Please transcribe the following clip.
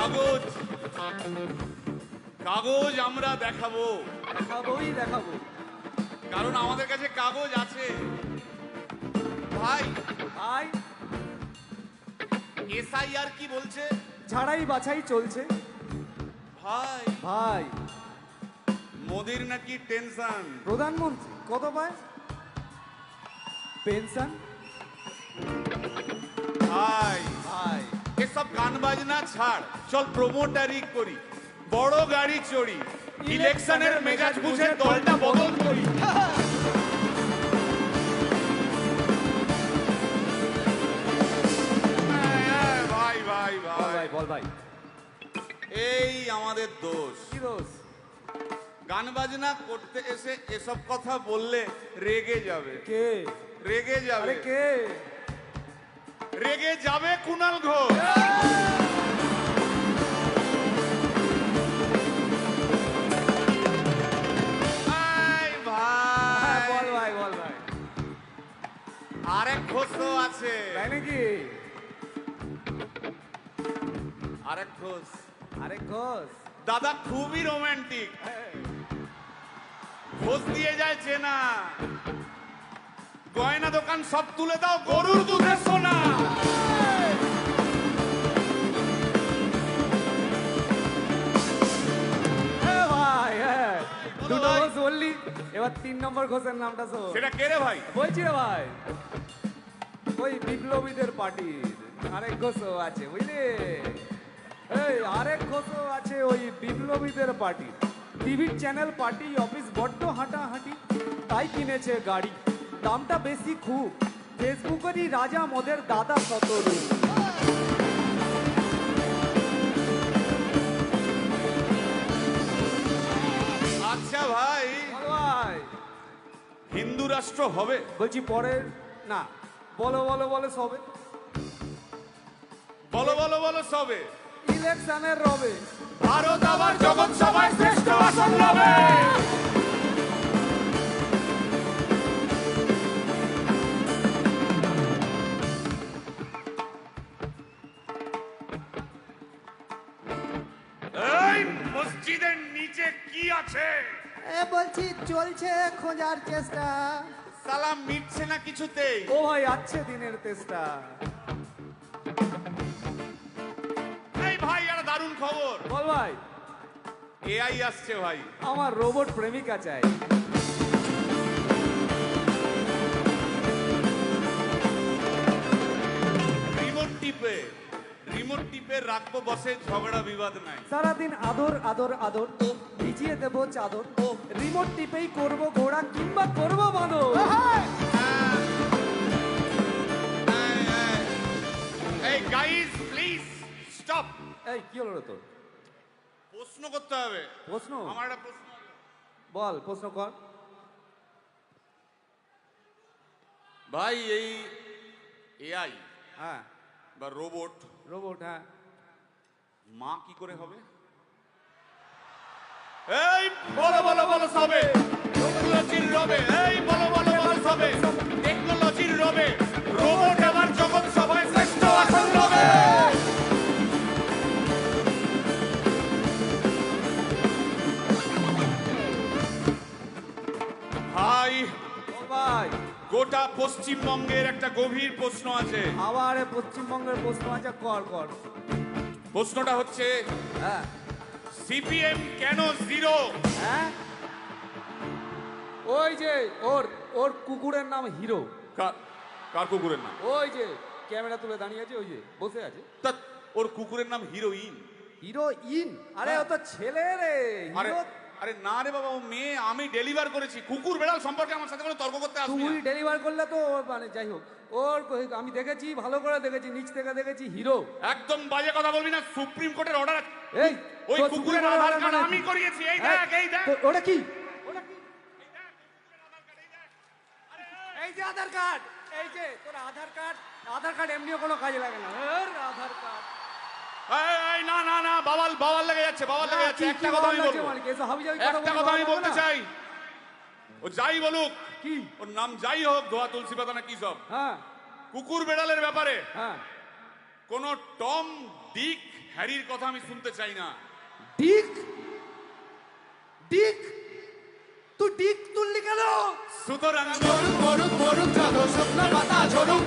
কাগজ কাগজ আমরা দেখাবো, দেখাবো, কারণ আমাদের কাছে কাগজ আছে। ভাই ভাই এসআইআর কি বলছে? ছাড়াই বাছাই চলছে। ভাই ভাই মোদির নাকি টেনশন। প্রধানমন্ত্রী কত পায় পেনশন? ভাই ভাই এসব গান বাজনা ছাড়, চল প্রমোটারি করি, বড় গাড়ি চড়ি, ইলেকশনের মেজাজ বুঝে দলটা বদল করি। ভাই ভাই ভাই বল ভাই, এই আমাদের দোষ। কি দোষ? গান বাজনা করতে এসে এসব কথা বললে রেগে যাবে। কে রেগে যাবে? আরে কে রেগে যাবে? কুণাল ঘোষ। বল ভাই, বল ভাই। আরেক ঘোষ তো আছে। তাই নাকি? আরেক ঘোষ, আরেক ঘোষ দাদা খুবই রোমান্টিক। ঘোষ দিয়ে যায় চেনা, গয়না দোকান সব তুলে দাও, গরুর দুধের সোনা। ভাই দুটো ঘোষ বললি, এবার 3 নম্বর ঘোষের নামটা শোন। সেটা কে রে ভাই? বলছি রে ভাই, ওই বিপ্লবীদের পার্টির আরেক ঘোষও আছে বুঝলি। এই আরেক ঘোষও আছে ওই বিপ্লবীদের পার্টির। টিভির চ্যানেল, পার্টি অফিস বড্ড হাঁটাহাঁটি, তাই কিনেছে গাড়ি, দামটা বেশি খুব, ফেসবুকেরই রাজা মোদের দাদা শতরূপ। আচ্ছা ভাই, ভাই হিন্দু রাষ্ট্র হবে? বলছি পরে না, বলো বলো বলো সবে, বলো বলো বলো সবে। ইলেকশনের রবে ভারত আবার জগৎ সভায় শ্রেষ্ঠ আসন লবে। এই মসজিদের নিচে কি আছে? বলছি চলছে খোঁজার চেষ্টা। সালাম মিটছে না কিছুতেই। ও ভাই আছে দিনের চেষ্টা। এই ভাই আর দারুণ খবর, বল ভাই। এআই আসছে ভাই। আমার রোবট প্রেমিকা চাই। রিমোট টিপে রাখবো বসে, ঝগড়া বিবাদ নাই। সারাদিন আদর আদর আদর, ভিজিয়ে দেবো চাদর, রিমোট টিপেই করবো ঘোড়া কিংবা করবো বাঁদর। এই গাইস প্লিজ স্টপ। এই কি হলো রে তোর? প্রশ্ন করতে হবে। প্রশ্ন? আমার একটা প্রশ্ন। বল প্রশ্ন কর ভাই, এই এআই হ্যাঁ বা রোবট, রোবট হ্যাঁ মা কি করে হবে? এই বলো বলো বলো সবে, টেকনোলজির রবে। এই বলো বলো বলো সবে, টেকনোলজির রবে, রোবট আবার জগৎ সভায় শ্রেষ্ঠ আসন লবে। ভাই ভাই গোটা পশ্চিমবঙ্গের একটা গভীর প্রশ্ন আছে। আবার পশ্চিমবঙ্গের প্রশ্ন আছে, কর কর। প্রশ্নটা হচ্ছে, হ্যাঁ সিপিএম কেন জিরো? হ্যাঁ ওই যে ওর ওর কুকুরের নাম হিরো। কার কুকুরের নাম? ওই যে ক্যামেরা তুলে দাঁড়িয়ে আছে, ওই যে বসে আছে। তা ওর কুকুরের নাম হিরোইন। হিরোইন? আরে ও তো ছেলে রে। আরে আরে না রে বাবা, ও মেয়ে। আমি ডেলিভার করেছি। কুকুর বেড়াল সম্পর্কে আমার সাথে কোনো তর্ক করতে আসবি তুই না। ডেলিভার করলে তো মানে যাই হোক, ওর আমি দেখেছি, ভালো করে দেখেছি, নিচ থেকে দেখেছি হিরো। একদম বাজে কথা বলবি না, সুপ্রিম কোর্টের অর্ডার। এই ওই কুকুরের আধার কার্ড আমি করিয়েছি। এই দেখ, এই দেখ। ওটা কি? এই যে আধার কার্ড, এই যে তোর আধার কার্ড। আধার কার্ড এমনিও কোনো কাজে লাগে না। আধার কার্ড। এই না না না, বাওয়াল বাওয়াল লেগে যাচ্ছে, বাওয়াল লেগে যাচ্ছে। একটা কথা আমি বলবো, একটা কথা আমি বলতে চাই। ও যাই বলুক, কি ওর নাম যাই হোক, ধোয়া তুলসী পাতা না কি সব, হ্যাঁ কুকুর বেড়ালের ব্যাপারে হ্যাঁ কোন টম ডিক হ্যারির কথা আমি শুনতে চাই না। ডিক ডিক তুই ডিক তুললি কেন? সুতরাং মরুক মরুক মরুক যত শুকনো পাতা ঝরুক